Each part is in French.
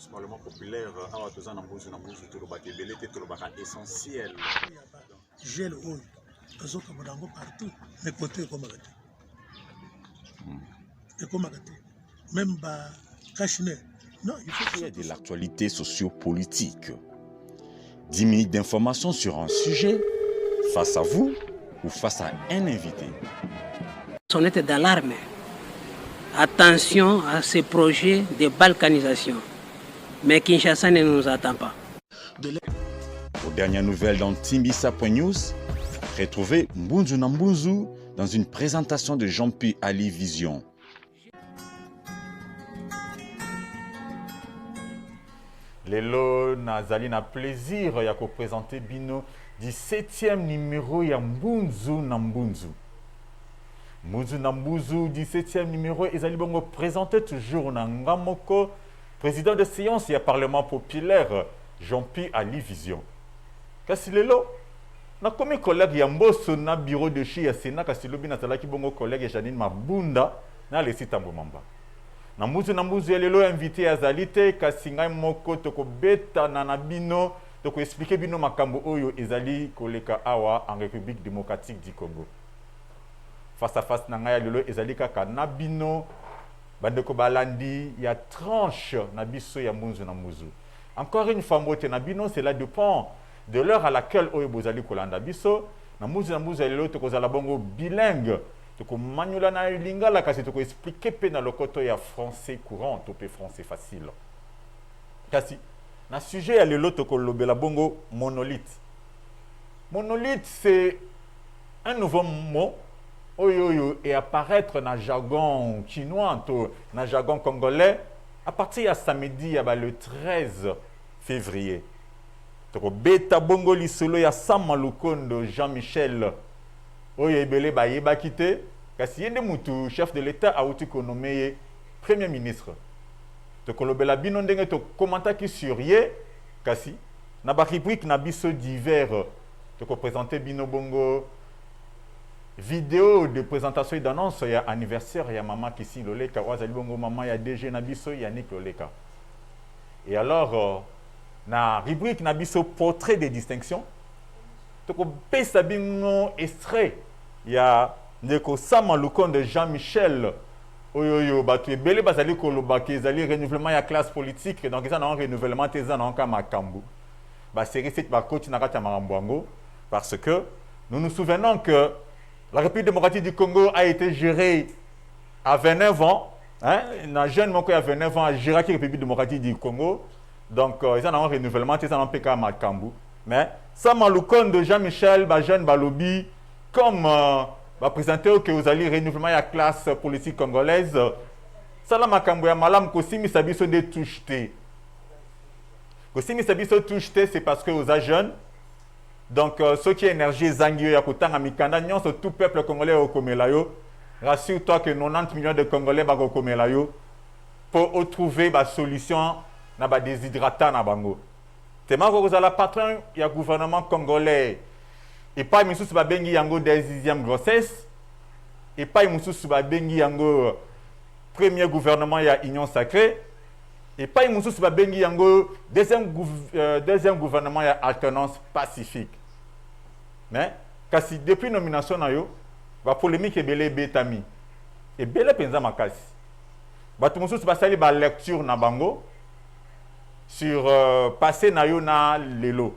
Parlement populaire, awa toza na mbuzu tolobaka ebele te tolobaka essentiel. Gel oil, tozoka bango partout, mais côté ekomaka te. Ekomaka te. Même ba cachine. Non, il faut qu'il y ait de l'actualité sociopolitique. 10 minutes d'information sur un sujet, face à vous ou face à un invité. Sonnette d'alarme. Attention à ces projets de balkanisation. Mais Kinshasa ne nous attend pas. Aux dernières nouvelles dans Timbisa.news, retrouvez Mbunzu Nambunzu dans une présentation de Jean-Pierre Ali Vision. Lelo nazali na plaisir ya présenter bino 17e numéro ya Mbunzu Nambunzu. Mbunzu Nambunzu 17e numéro ezali bongo présenté toujours na ngamoko président de séance ya Parlement populaire Jean-Pierre Ali Vision. Kasi lelo na komi collègue ya mboso na bureau de chi ya Sénat kasi lobi nazalaki bongo collègue Janine Mabunda na lesi tambo mamba. Na Mbunzu Nambunzu ya lelo invité ya Zalite kasi ngai moko toko beta na nabino toko expliquer bino makambo oyo ezali koleka awa en République démocratique du Congo. Face à face na ngai ya lelo ezali kaka nabino bandeko balandi ya tranche na biso ya Mbunzu Nambunzu. Encore une fois mote na bino cela dépend de l'heure à laquelle oyo bozali kolanda biso na Mbunzu Nambunzu ya lelo toko zala bongo bilingue. Toko manyola na lingala kasi toko expliquer pe na lokoto ya français courant to pe français facile. Kasi na sujet ya lelo toko lobela bongo monolithe. Monolithe c'est un nouveau mot oyo et apparaître na jargon chinois to na jargon congolais à partir ya samedi ya le 13 février. Toko beta bongo lisolo ya Sama Lukondo Jean-Michel oyo ebele ba yeba kité kasi yende mutu chef de l'état a outi konomé premier ministre to kolobela bino ndenge to commenta ki sur ye kasi na ba rubrique na biso divers to ko présenter bino bongo vidéo de présentation et d'annonce ya anniversaire ya maman Kisi Loleka wazali bongo maman ya DG na biso Yannick Loleka. Et alors na rubrique na biso portrait de distinction to ko pesa bino extrait ya ndeko Sama Lukondo Jean-Michel oyoyo batu ebele bazali kolobaki ezali renouvellement ya classe politique donc ça na un renouvellement teza na ka makambu ba série cette ba coach na kata marambo parce que nous nous souvenons que la République démocratique du Congo a été gérée à 29 ans hein na jeune moko ya 29 ans a géré la République démocratique du Congo donc ça na un renouvellement teza na ka makambu mais Sama Lukondo Jean-Michel ba jeune balobi comme va présenter que vous allez renouvellement la classe politique congolaise. Sala makambo ya malam kosimi sabiso de toucheté. Kosimi sabiso toucheté c'est parce que vous êtes jeunes. Donc ceux qui énergie zangio ya kutanga mikanda nyonso tout peuple congolais au komelayo. Rassure-toi que 90 millions de Congolais ba komelayo pour retrouver ba solution na ba déshydratant na bango. Tellement que vous allez patron ya gouvernement congolais. Et pas Moussous Babengi Yango 10e grossesse. Et pas Moussous Babengi Yango premier gouvernement ya Union Sacrée. Et pas Moussous Babengi Yango deuxième gouvernement ya alternance pacifique. Mais kasi depuis nomination na yo, ba polémique ebele betami. Et bele penza makasi. Ba tout Moussous basali ba lecture na bango sur passé na yo na lelo.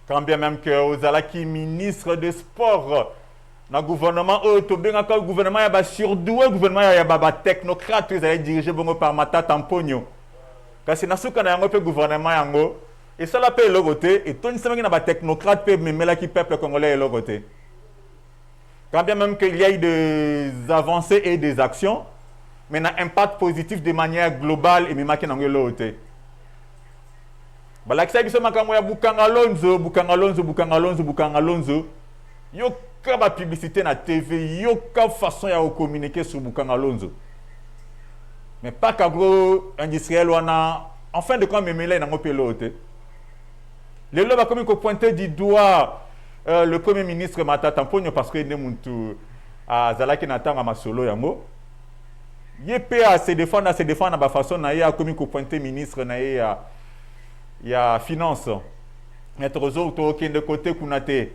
Quand bien même que Ozalaki ministre des Sports, le gouvernement, le gouvernement est surdoué, le gouvernement est technocrate, ils allaient diriger par Mata Tamponio. Parce que le gouvernement, et ça la paye le côté, et tout le monde est technocrate, mais là qui peuple congolais est le côté. Quand bien même qu'il y a eu des avancées et des actions, mais un impact positif de manière globale et même qui n'a pas le côté. Balakisa biso makambo ya Bukanga Alonso yoka ba publicité na TV yoka façon ya communiquer sur Bukanga Alonso mais pas qu'agro industriel wana en fin de compte memela na ngopelote lelo ba komi ko pointer du doigt le premier ministre Mata Tamponyo parce que ne muntu azalaki na tanga masolo yango Yépé à se défendre à la façon na ya comme ko pointer ministre na ya finance. Être autres qui de côté kunate.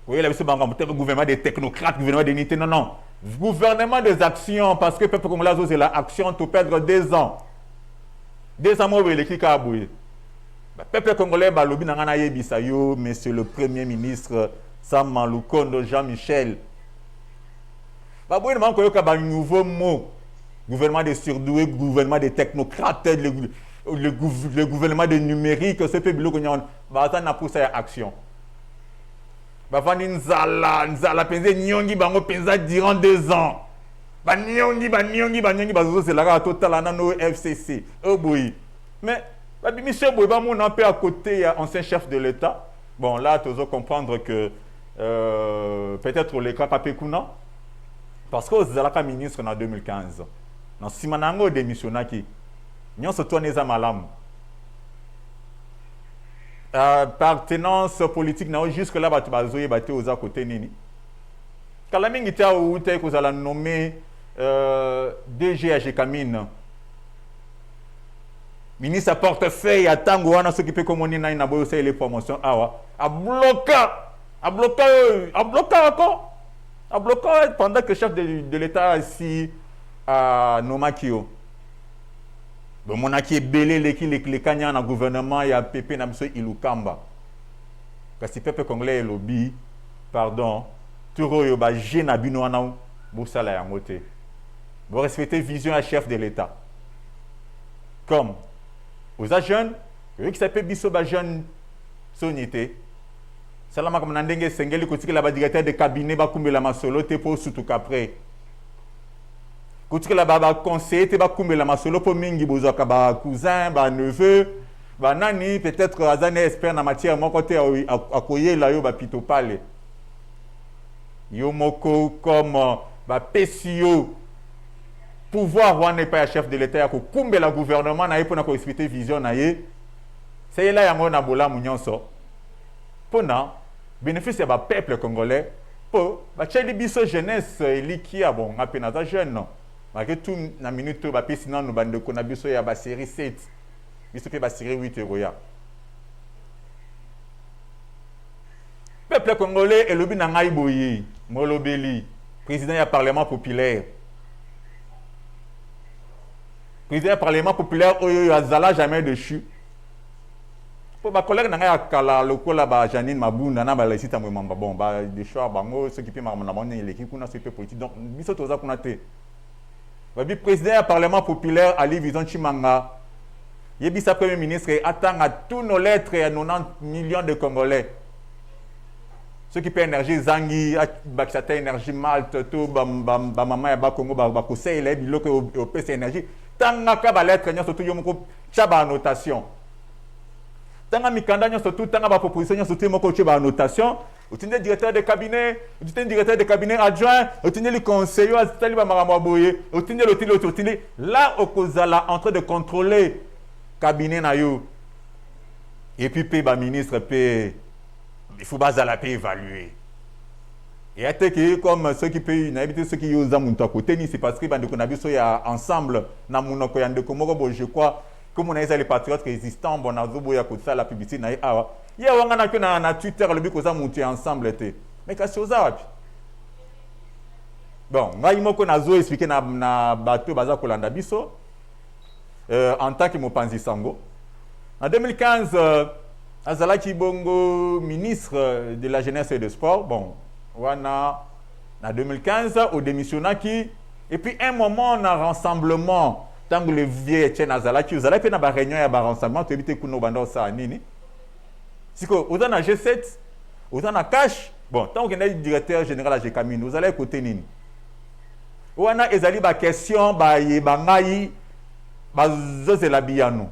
Oui, là c'est un gouvernement des technocrates, gouvernement des unités. Non. Gouvernement des actions parce que peuple congolais c'est la action tout perdre 2 ans. 2 ans moi le qui ka aboué. Peuple congolais ba lobi na ngana yebisa yo monsieur le premier ministre Sam Lukonde Jean-Michel. Ba boye man ko yo ka ba nouveau mot. Gouvernement des surdoués, gouvernement des technocrates, le gouvernement des numériques, ce peu biloko nyon ba ta na poussa action. Ba fandi nzala penze nyongi bango penza durant 2 ans. Ba nyongi ba zo c'est la total na no FCC. Oh boy. Mais Michel Boy ba mon un peu à côté ancien chef de l'État. Bon là tu dois comprendre que peut-être les cas Kapekuna parce que Zalaka ministre en 2015. Dans Simanango démissionnaki. Nyon se tourne za malam. Appartenance politique na jusque là batu bazoye baté aux à côté nini. Kala mingi ta ou te ko zala nommer DG Agekamine. Ministre portefeuille à tango wana s'occuper comme on na ina boyo c'est les promotions awa a bloqué encore. A bloqué pendant que le chef de l'État ici à Nomakio. Bon, mon aki belé les kanya na gouvernement ya PP na biso Ilukamba. Parce que peuple congolais lobby, pardon, turo yo ba jena bino wana bosala ya ngote. Vous respectez vision à chef de l'État. Comme aux jeunes, qui s'appelle biso ba jeune sonité. Salama comme nandenge sengeli kotiki la ba directeur de cabinet ba kumbela masolo te po surtout qu'après. Kotiki la ba conseiller te ba kumbela masolo po mingi bozaka ba cousin, ba neveu, ba nani peut-être azane expert na matière mon côté akoye la yo ba pito pale. Yo moko comme ba PCO pouvoir wana pas chef de l'État ko kumbela gouvernement na yepo na ko expliquer vision na ye. C'est là yango na bola munyonso. Pona bénéfice ya ba peuple congolais po ba cheli biso jeunesse elikia bon apena za jeune non malgré tout na minute ba pesi na no bande ko na biso ya ba série 7 biso pe ba série 8 eroya peuple congolais elobi na ngai boyi molobeli président ya parlement populaire oyo azala jamais dessus. Pour ma collègue n'a kala lokola ba Janine Mabunda na ba laisita mwemamba bon ba des choix bango ceux qui peut na moni l'équipe kuna c'est politique donc biso toza kuna te ba bi président du parlement populaire Ali Vizon Chimanga yebisa premier ministre attend à tous nos lettres et à 90 millions de Congolais ceux qui paient énergie zangi bakisata énergie Malte tout ba mama ya ba Congo ba conseil les biloko au PC énergie tanga ka ba lettre nya surtout yo moko chaba annotation tanga mikanda nya surtout tanga ba proposition nya surtout moko chaba annotation utinde directeur de cabinet adjoint utinde le conseiller atali ba makambo boye utinde l'utile là okozala en train de contrôler cabinet na yo et puis pe ba ministre pe il faut bazala pe évaluer. Et à que comme ceux qui payent n'habiter ceux qui osent monter à côté ni c'est parce que bande qu'on a vu ça y a ensemble na monoko yande komoko bo je crois comme on a les patriotes résistants bon na zobo ya côté ça la publicité na awa ya wanga na que na Twitter le but koza monter ensemble était mais ka choza wapi bon ngai moko na zo expliquer na bateau baza kolanda biso en tant que mopanzi sango en 2015 azalaki bongo ministre de la jeunesse et des sports bon wana en 2015 au démissionnaki et puis un moment on a rassemblement tant que le vieux Etienne azalaki uzalaki na ba réunion ya ba rassemblement to ebite kuno banda sa nini siko oza na G7 oza na cash bon tant que na directeur général Agekamine vous allez côté nini wana ezali ba question ba yebangai ba zozela biyano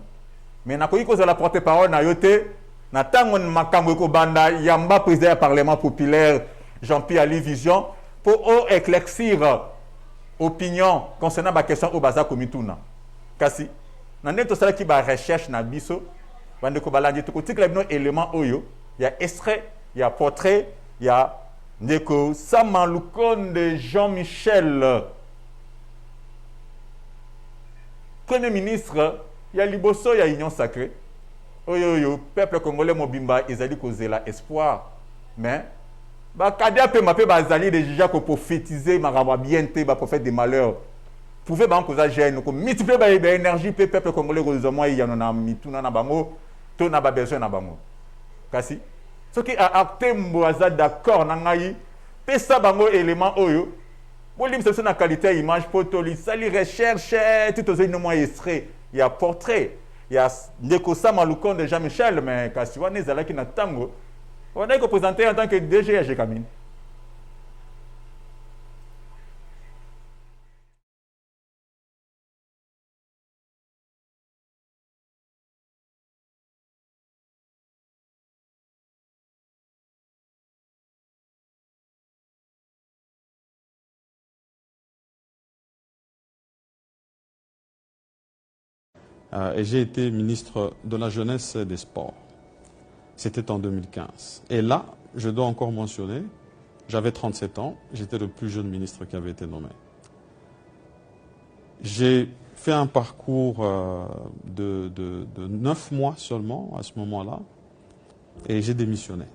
mais na koyi ko za la porte-parole na yote na tango makambo ko banda yamba président du parlement populaire Jean-Pierre Ali Vision pour éclaircir opinion concernant la question au baza komituna kasi na neto sala ki ba recherche na biso bande ko balandi to kotika bino élément oyo ya extrait ya portrait ya ndeko Sam Lukonde Jean-Michel Premier ministre, il y a Liboso, il y a Union Sacrée. Le peuple congolais mobimba, ils allaient causer l'espoir. Mais, Kadia peut m'appeler Bazali déjà pour prophétiser, ma bien te, prophète des malheurs. Pouvez causer gêne, multiplier l'énergie, le peuple congolais, il y en a mis tout dans bango, tout n'a pas besoin de bango. Kasi, ce qui a acté mboaza d'accord, nangayi, pe ça bango élément oyo. Bolim c'est une qualité image potoli, sali recherche, tout aux éléments extraits, il y a portrait. Il y a Nekosa Maloukon de Jean-Michel, mais quand on est là qui n'a tango, on a présenté en tant que DG à Jekamine. Et j'ai été ministre de la Jeunesse et des Sports. C'était en 2015. Et là, je dois encore mentionner, j'avais 37 ans, j'étais le plus jeune ministre qui avait été nommé. J'ai fait un parcours de 9 mois seulement à ce moment-là, et j'ai démissionné.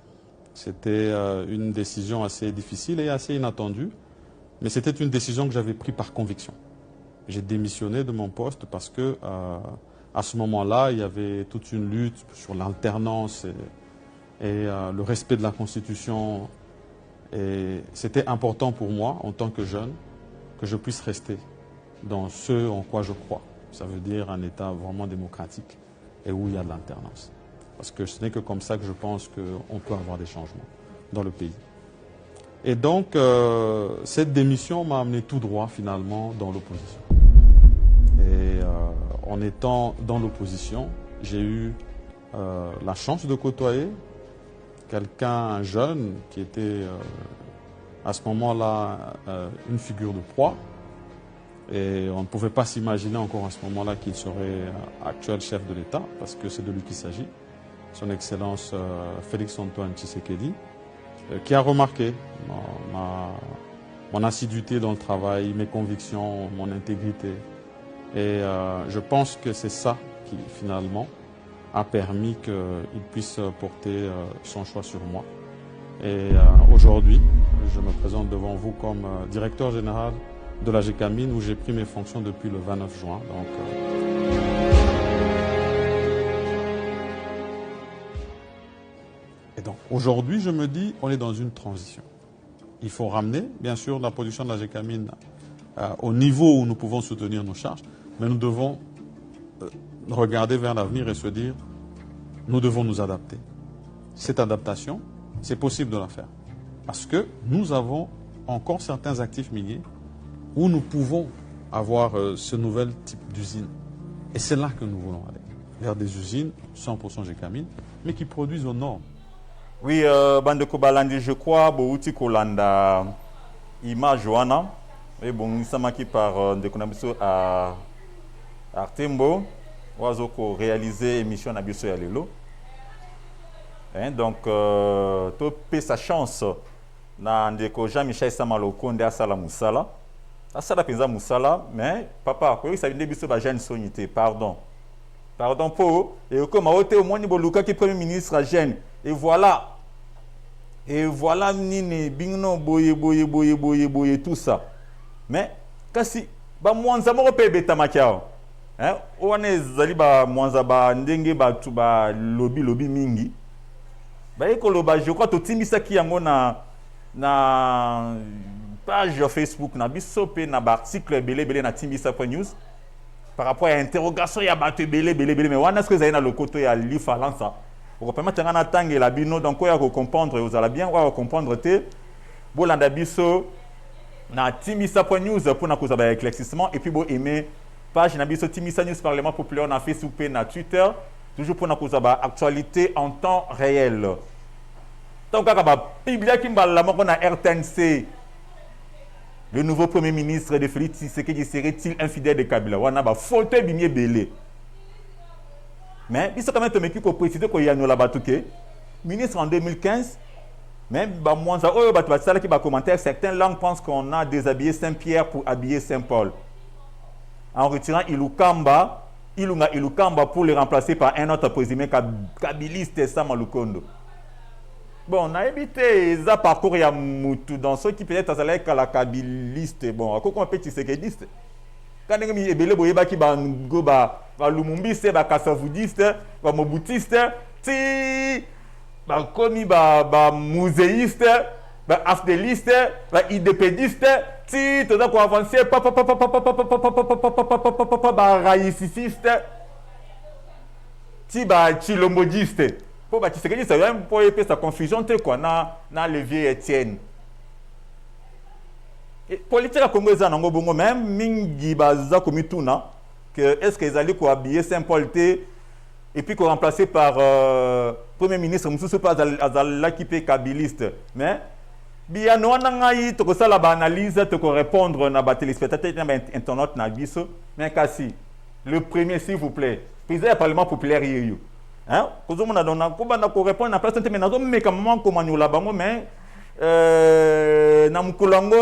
C'était une décision assez difficile et assez inattendue, mais c'était une décision que j'avais prise par conviction. J'ai démissionné de mon poste parce que à ce moment-là, il y avait toute une lutte sur l'alternance et le respect de la Constitution. Et c'était important pour moi, en tant que jeune, que je puisse rester dans ce en quoi je crois. Ça veut dire un État vraiment démocratique et où il y a de l'alternance. Parce que ce n'est que comme ça que je pense qu'on peut avoir des changements dans le pays. Et donc, cette démission m'a amené tout droit, finalement, dans l'opposition. Et en étant dans l'opposition, j'ai eu la chance de côtoyer quelqu'un jeune qui était à ce moment-là une figure de proie. Et on ne pouvait pas s'imaginer encore à ce moment-là qu'il serait actuel chef de l'État, parce que c'est de lui qu'il s'agit. Son Excellence Félix-Antoine Tshisekedi, qui a remarqué mon assiduité dans le travail, mes convictions, mon intégrité. Et je pense que c'est ça qui, finalement, a permis qu'il puisse porter son choix sur moi. Et aujourd'hui, je me présente devant vous comme directeur général de la Jekamine, où j'ai pris mes fonctions depuis le 29 juin. Et donc, aujourd'hui, je me dis, on est dans une transition. Il faut ramener, bien sûr, la production de la Jekamine au niveau où nous pouvons soutenir nos charges, mais nous devons regarder vers l'avenir et se dire, nous devons nous adapter. Cette adaptation, c'est possible de la faire. Parce que nous avons encore certains actifs miniers où nous pouvons avoir ce nouvel type d'usine. Et c'est là que nous voulons aller, vers des usines 100% Jekamine, mais qui produisent aux normes. Oui, Bandeko Balandi, je crois, Bouti Kolanda, Ima Joana, et bon, nous sommes acquis par Ndekonabiso à Artembo, Oazoko réaliser émission Nabiso Yalelo. Donc, topé sa chance, Ndeko Jean-Michel Samaloko, Nde Asala Moussala. Asala Penza Moussala, mais papa, quoi, ça vient de Biso Bajan Sonité, pardon. Pardon pour et comme au moins Boluka qui est Premier ministre à Gênes. Et voilà, Nini, Bingno, boye, tout ça. Mais, kasi, ba mwanza moro pe beta makiao. On est zaliba mwanza ba ndenge ba tuba lobby mingi. Ba ekoloba, je crois, to timisa ki yango na page Facebook, na biso pe na ba article belé na timisa.news. Par rapport à l'interrogation, il y a battu belé, mais on a ce que vous avez dans le côté, il y a l'IFALANSA. Pour permettre de attendre la bino, donc il y a comprendre, vous allez bien comprendre, vous avez biso na timisa.news pour nous avoir éclaircissement, et puis vous aimez page na biso Timisa News Parlement Populaire na Facebook et na Twitter, toujours pour nous avoir actualité en temps réel. Donc, il y a Biblia qui m'a la RTNC. Le nouveau Premier ministre de Félix Tshisekedi serait-il infidèle de Kabila? On a un fauteuil bimier belé. Mais il faut quand même te préciser qu'il y a un ministre en 2015, même certains langues pensent qu'on a déshabillé Saint-Pierre pour habiller Saint-Paul. en retirant Ilunga Ilukamba pour le remplacer par un autre présumé kabiliste Sama Lukondo. Bon, on a évité ça parcours ya mutu dans ceux qui peut-être azalé la kabiliste. Bon, à quoi on peut tisekediste. Quand on est belé boyeba ki ba go ba lumumbiste ba kasavoudiste ba mobutiste ti ba komi ba muséiste ba afdeliste ba idépédiste ti tout ça pour avancer ba raïciste ti ba chilombodiste pour ba tisekediste même pour épée sa confusion te quoi na levier Étienne. Politique à Congo eza nango bongo même mingi baza komituna que est-ce qu'ils allaient ko habiller Saint-Paul et puis ko remplacer par premier ministre mususu pas azala qui pe kabiliste mais bien no ngai to ko sala ba analyse to ko répondre na ba téléspectateur na internaute na biso mais kasi le premier s'il vous plaît président du parlement populaire yeyo hein ko zo mona dona ko banda ko répondre na place mais nazo meka moment ko manyola bango mais na mukulango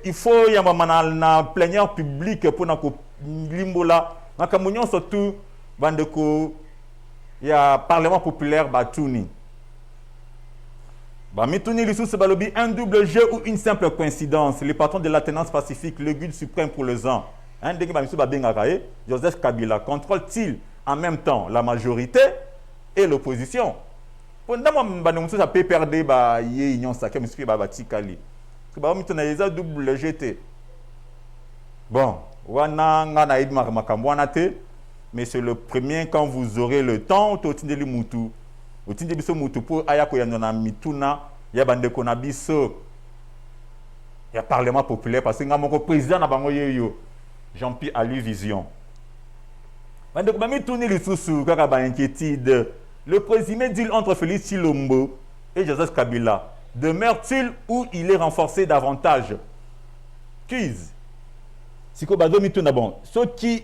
il faut y avoir na plénière publique pour na ko limbola makamunyo surtout bandeko ya parlement populaire batuni ba mituni lisusu balobi un double jeu ou une simple coïncidence les patrons de l'alternance pacifique le guide suprême pour les ans un denge ba misu ba bengaka Joseph Kabila contrôle-t-il en même temps la majorité et l'opposition. Pendant que ça peut perdre union sacrée, mais batikali. Ba mitona eza double GT. Bon, wana ngana id makambo wana te, mais c'est le premier quand vous aurez le temps to tindeli mutu. Otinde biso mutu pour aya ko yanona mituna ya bande ko na biso. Ya parlement populaire parce que ngamoko président na bango yeyo Jean-Pierre Ali Vision. Bande ko ba mituni lisusu kaka ba inquiétude. Le présumé deal entre Félix Tshilombo et Joseph Kabila demeure-t-il ou il est renforcé davantage? Quiz. Siko bazo mituna bon, ceux qui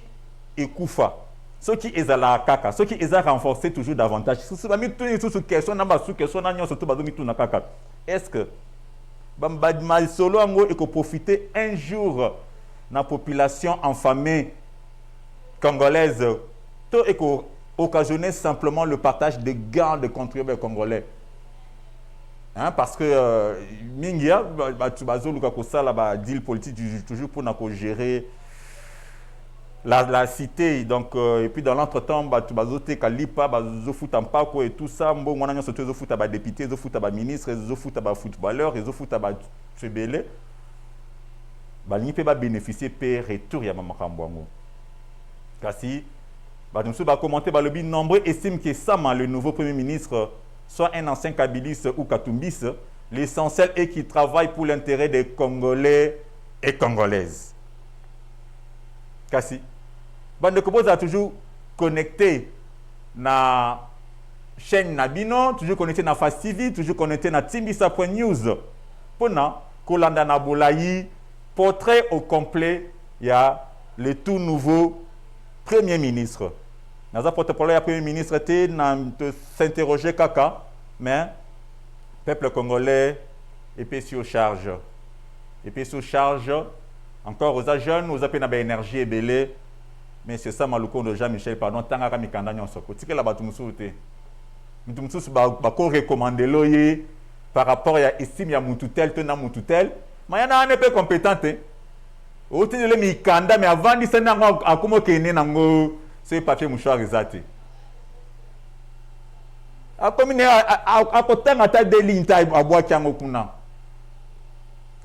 ekufa, ceux qui ezala kaka, ceux qui eza renforcé toujours davantage. Sous ba mituni sous question na ba sous question na nyon surtout bazo mituna kaka. Est-ce que bamba solo ango eko profiter un jour na population enfamée congolaise to eko occasionner simplement le partage de gains de contribuables congolais. Hein, parce que Mingia, deal politique toujours pour gérer la cité. Donc, et puis dans l'entretemps, Kalipa, et tout ça, on a surtout des députés, des ministres, des footballeurs, des footballeurs, ils peuvent bénéficier de retour à Mamakambouango. Kasi, le nombreux estiment que Sama, le nouveau premier ministre, soit un ancien kabiliste ou katumbiste, l'essentiel est qu'il travaille pour l'intérêt des Congolais et Congolaises. Kasi, Bande Koboza a toujours connecté na chaîne Nabino, toujours connecté na Fast TV, toujours connecté na Timbisa.news. Pour Kolanda na Bolayi, portrait au complet, il y a le tout nouveau Premier ministre. Dans un porte-parole, le Premier ministre était de s'interroger kaka, mais le peuple congolais est sur charge. Et puis sur charge, encore aux jeunes, aux appels d'énergie et belé, mais c'est ça, Malukondo Jean-Michel, pardon, Tangara Mikanda Nyonsoko. Tu sais que la Batumsoute. Batumsoute, Bako recommande l'oye par rapport à estime, il y a Moututel, Tena Moututel, mais il y en a un peu compétent. Au titre de Mikanda, mais avant, il s'en a comme Kene Nango. C'est papier mouchoir exact. A commune à côté de ta ligne à bois qui en okuna.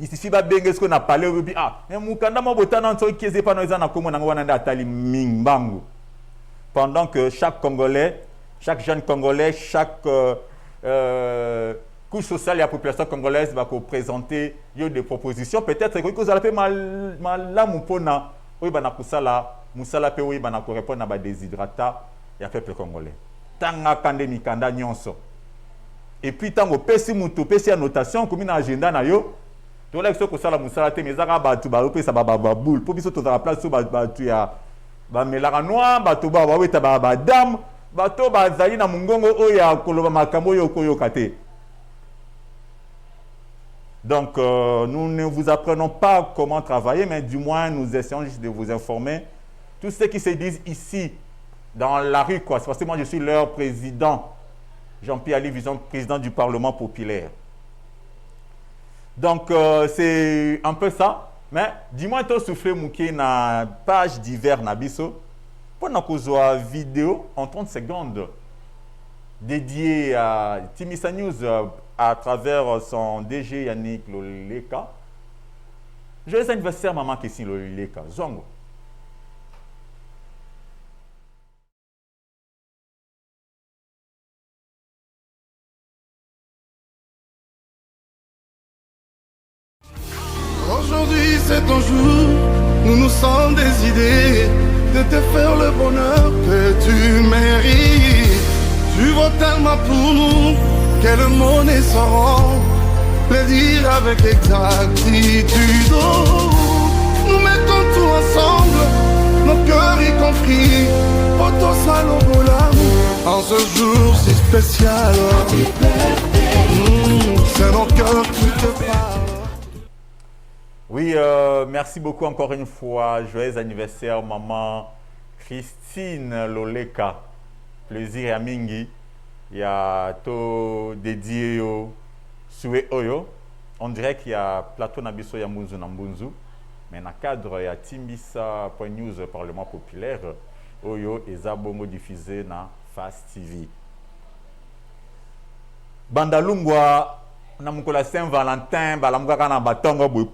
Il suffit de bien ce qu'on a parlé au début. Ah, mais Moukanda m'a botan en qui est pas dans un commun en Wana Tali Mingbango. Pendant que chaque Congolais, chaque jeune Congolais, chaque couche sociale et la population congolaise va présenter des propositions. Peut-être que vous allez mal là, mon pona. Oui, banakusala, musala pe oui banako répondre à déshydrata ya peuple congolais. Tanga kande mikanda nyonso. Et puis tango pesi mutu pesi annotation comme une agenda na yo. To la ko sala musala te mezaka batu ba pesa ba boule. Po biso to za place ba tu ya ba melaka noir batu ba weta ba dame bato ba zali na mungongo oya koloba makambo yo koyoka te. Donc, nous ne vous apprenons pas comment travailler, mais du moins, nous essayons juste de vous informer tous ceux qui se disent ici, dans la rue, quoi. C'est parce que moi, je suis leur président. Jean-Pierre Ali Vision, président du Parlement populaire. Donc, c'est un peu ça. Mais dis-moi, tu as soufflé mouké na page divers na biso. Pendant qu'on voit vidéo en 30 secondes dédiée à Timisa News à travers son DG Yannick Loleka. Joyeux anniversaire, maman Kessin Loleka. Zongo. Aujourd'hui c'est ton jour, nous nous sommes des idées de te faire le bonheur que tu mérites. Tu vaux tellement pour nous que le monde est sans le dire avec exactitude. Oh, nous mettons tout ensemble, nos cœurs y compris, pour tous ça en ce jour si spécial. C'est nos cœurs qui te parlent. Oui, merci beaucoup encore une fois. Joyeux anniversaire, maman Christine Loleka. Plaisir à Mingi. Il y a tout dédié au souhait Oyo. On dirait qu'il y a plateau Nabiso Yamunzu Nambunzu. Mais dans le cadre, il y a Timbisa.news Parlement populaire. Oyo et Zabongo diffusé dans Fast TV. Bandalungwa, Namukola Saint-Valentin, Balamgaka na Batongo Boy.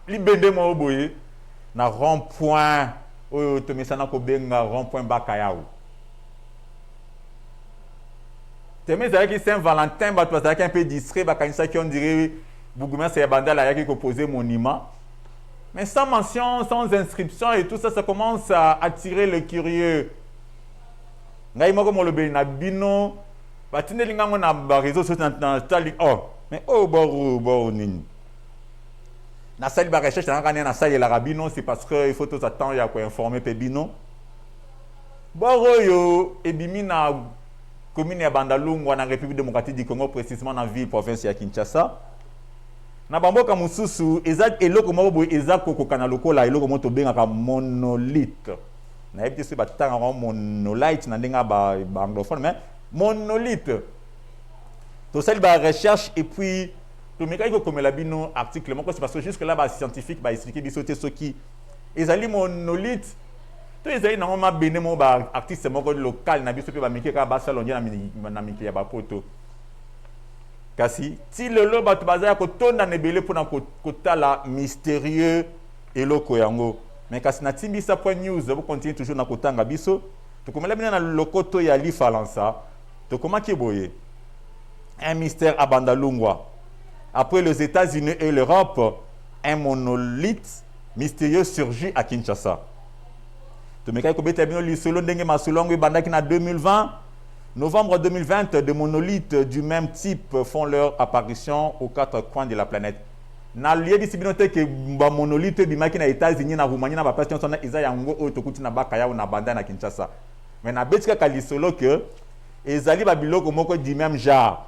Libende mo boye na rond-point oyo tomesana ko benga rond-point Bakayao. Teme ça qui Saint-Valentin ba toi ça qui un peu distrait ba kanisa qui on dirait Bougoumia c'est bandala ya qui poser monument. Mais sans mention, sans inscription et tout ça, ça commence à attirer le curieux. Ngai moko mo lobe na bino ba tinelinga mo na ba réseaux sociaux na tali oh mais oh bo nini. Na salle de recherche, na salle de la rabino, c'est parce qu'il faut tout attendre, il y a quoi informer Pebino. Boroyo, ebimi na commune ya Bandalungwa, na République démocratique du Congo, précisément dans la ville, province ya Kinshasa. Na bamboka mususu, ezak eloko moko boye ezak kokokana lokola eloko moto bengaka monolithe. Na yebi te batanga monolithe na ndenga ba anglophone, mais monolithe. To salle de recherche et puis tout le monde comme la bino article c'est parce que jusque là les scientifiques va expliquer bisoté ce qui ezali monolithe to ezali na ma benemo ba artiste moko local na biso pe ba meke ka ba salon na miki ya ba poto kasi ti lelo ba to bazaya ko tonda nebele pona kotala mystérieux eloko yango mais kasi na Timbisa.news vous continuez toujours na kotanga biso to komela bina na lokoto ya lifalansa to koma kiboye un mystère à Bandalungwa. Après les États-Unis et l'Europe, un monolithe mystérieux surgit à Kinshasa. Novembre 2020, des monolithes du même type font leur apparition aux quatre coins de la planète. Na lieu de sibinote que monolithe bimaki na États-Unis na Roumanie na ba passion sona iza yango otokuti na bakaya na banda na Kinshasa. Mais na betika kalisolo que ezali ba biloko moko du même genre.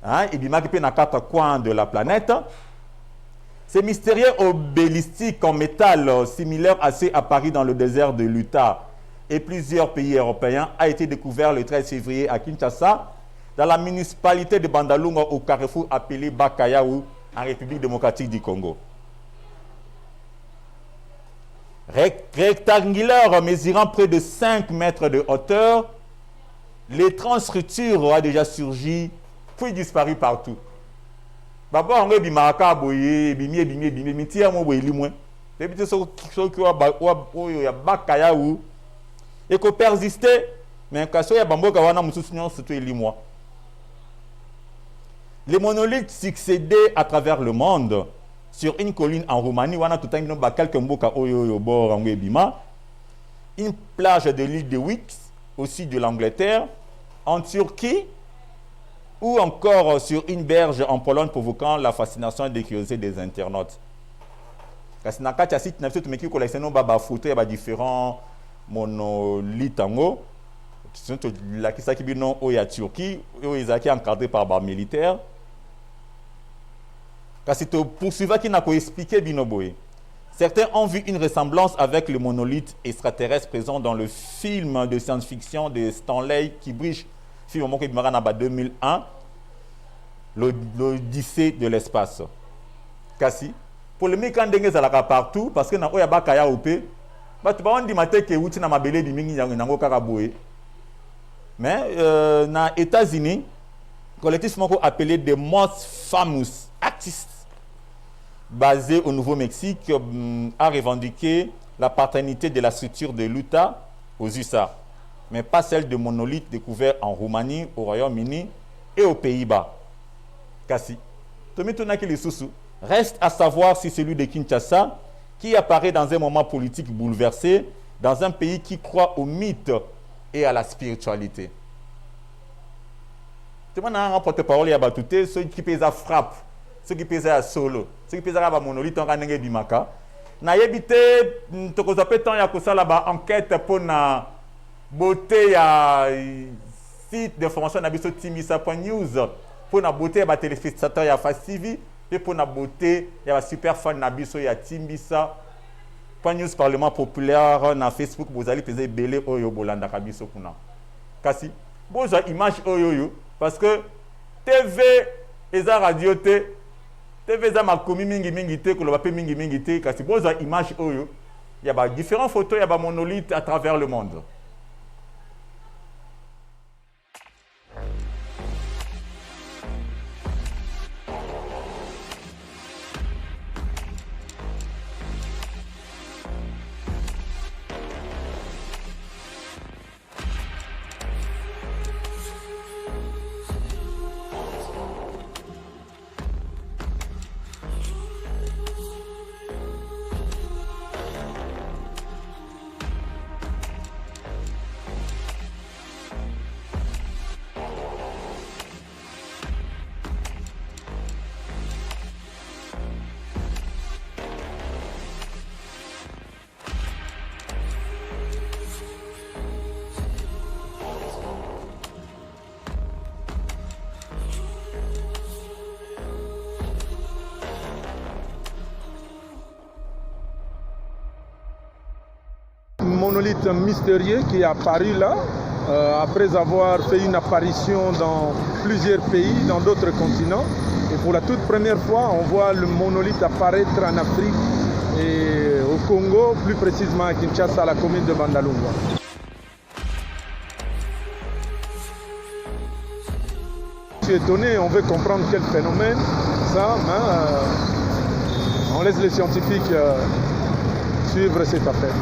Hein, et bimaki pe na quatre coins de la planète. Ces mystérieux obélistiques en métal similaires à ceux apparus dans le désert de l'Utah et plusieurs pays européens a été découvert le 13 février à Kinshasa, dans la municipalité de Bandalungwa au carrefour appelé Bakayao en République démocratique du Congo. Rectangulaire mesurant près de 5 mètres de hauteur, l'étrange structure a déjà surgi puis disparu partout. Baba on bi maka boye bimi mitia mo boye limwe. Depuis so ki wa ya Bakayao et que persister mais kaso ya bamboka wana mususu nyon surtout limwa. Les monolithes succédaient à travers le monde sur une colline en Roumanie wana tutangino ba quelques mboka oyo bor ngwe bima, une plage de l'île de Wight au sud de l'Angleterre, en Turquie ou encore sur une berge en Pologne provoquant la fascination et la curiosité des internautes. Parce que dans le site, nous avons collectionné des photos de différents monolithes. La qui est en Turquie, ils sont encadrés par des militaires. Parce que pour ceux qui n'ont pas expliqué, Certains ont vu une ressemblance avec le monolithe extraterrestre présent dans le film de science-fiction de Stanley Kubrick, film qui est 2001, l'Odyssée de l'espace. Kasi, pour le mec quand dengue zalaka partout, parce que na oya ba kaya opé, ba tu ba on dit maté que outi na mabele di mingi nango karaboé. Mais na États-Unis, collectif appelé The Most Famous Artists, basé au Nouveau-Mexique, a revendiqué la paternité de la structure de l'Utah aux USA, mais pas celle de monolithes découverts en Roumanie, au Royaume-Uni et aux Pays-Bas. Kasi, reste à savoir si celui de Kinshasa, qui apparaît dans un moment politique bouleversé, dans un pays qui croit au mythe et à la spiritualité. Tu m'as un porte-parole à Batouté, ceux qui pèsent à frappe, ceux qui pèsent à solo, ceux qui pèsent à monolithe en Ranenge du Maka. Na yebité, tu as fait tant ya kosa là-bas enquête pour na beauté ya site de formation na biso timisa.news pour na beauté ya téléspectateur ya Fasivi et pour na beauté ya super fan na biso ya Timisa.news Parlement populaire na Facebook vous allez peser belé oyo bolanda kabiso kuna. Kasi boza image oyo parce que TV eza radio te TV za makomi mingi te ko lo bape mingi te kasi boza image oyo il y a ba différentes photos il y a ba monolithes à travers le monde. Monolithe mystérieux qui est apparu là, après avoir fait une apparition dans plusieurs pays, dans d'autres continents. Et pour la toute première fois, on voit le monolithe apparaître en Afrique et au Congo, plus précisément à Kinshasa, à la commune de Bandalungwa. Je suis étonné, on veut comprendre quel phénomène, ça, on laisse les scientifiques suivre cette affaire.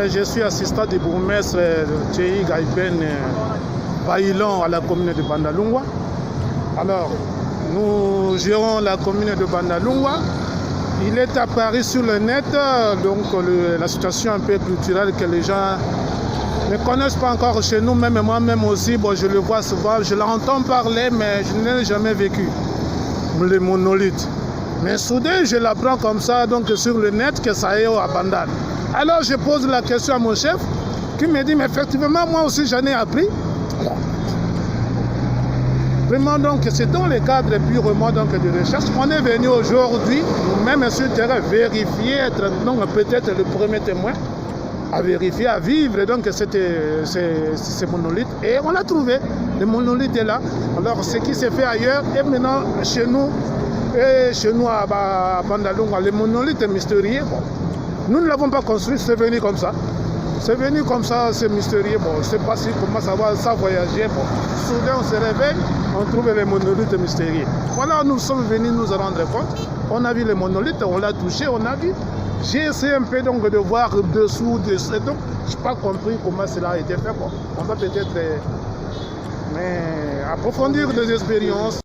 Je suis assistant du bourgmestre Tchéhi Gaïben Baïlon à la commune de Bandalungwa. Alors, nous gérons la commune de Bandalungwa. Il est apparu sur le net, donc la situation un peu culturelle que les gens ne connaissent pas encore chez nous, même moi-même aussi. Bon, je le vois souvent, je l'entends parler, mais je n'ai jamais vécu les monolithes. Mais soudain, je l'apprends comme ça, donc sur le net, que ça est à Bandal. Alors je pose la question à mon chef, qui me dit, mais effectivement, moi aussi j'en ai appris. Vraiment, donc, c'est dans le cadre purement donc, de recherche qu'on est venu aujourd'hui, nous-mêmes sur le terrain, vérifier, être donc peut-être le premier témoin, à vérifier, à vivre donc ces monolithes. Et on l'a trouvé, le monolithe est là. Alors ce qui s'est fait ailleurs, et maintenant chez nous à Bandalungwa, le monolithe mystérieux, bon, nous ne l'avons pas construit, c'est venu comme ça. C'est venu comme ça, c'est mystérieux. Bon, je ne sais pas si comment ça voyager. Bon, soudain, on se réveille, on trouve les monolithes mystérieux. Voilà, nous sommes venus nous rendre compte. On a vu les monolithes, on l'a touché, on a vu. J'ai essayé un peu donc de voir dessous. Donc, je n'ai pas compris comment cela a été fait. Bon, on va peut-être approfondir des expériences.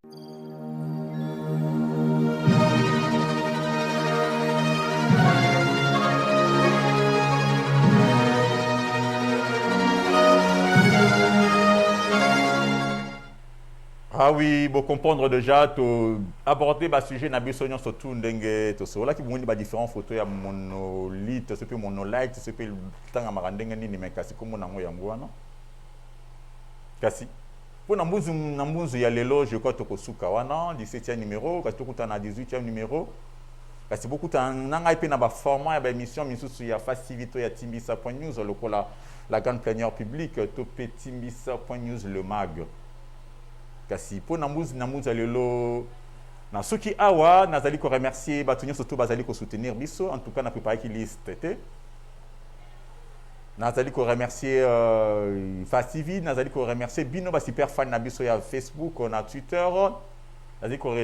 Ah oui, pour comprendre déjà, aborder le sujet na biso nyonso surtout ndenge to so là qui moni ba différentes photos ya monolithe, ce peut monolithe, ce peut tanga marandenge nini mais kasi comme nango yango wana. Kasi Pour Nambuzu, il y a l'élo, je crois, Tokosuka, 17e numéro, parce que tu as 18e numéro. Parce que beaucoup de gens ont format, il y a émission, il y a facilité, il y a Timbisa.news, la grande plénière publique, Topé Timbisa.news, le mag. Parce que pour Nambuzu, il y a l'élo. Nasuki Awa, nazali ko remercier batunyo surtout bazali ko soutenir biso en tout cas na préparé qui liste té. Nazali ko remercier Fasivi, nazali ko remercier Bino ba super fan na biso ya Facebook, on a Twitter. Nazali ko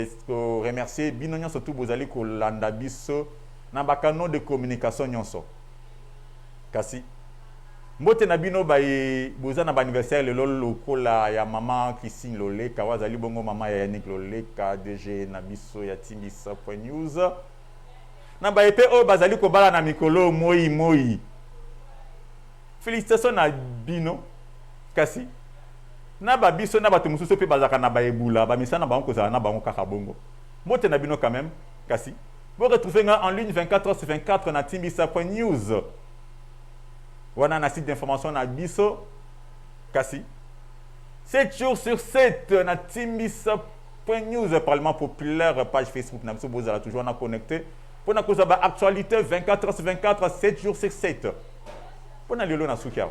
remercier Bino nyon surtout bozali ko landa biso na bakano de communication nyonso. Kasi mbote na bino ba boza na ba anniversaire le lokola ya maman Christine Loleka wazali bongo mama ya Yannick Loleka DG na biso ya Timbisa.news na ba epe o bazali ko bala na mikolo moi félicitations na bino kasi na ba biso na bato mususu pe bazaka na ba ebula ba misana ba onko za na ba onko kaka bongo mbote na bino quand même kasi vous retrouvez en ligne 24h/24 na Timbisa.news. On a un site d'information na biso kasi 7 jours sur 7 na Timbisa.news Parlement populaire page Facebook na biso bozala toujours na connecté pour na cause ba actualité 24h/24 7 jours sur 7 pour na lelo na sukiao.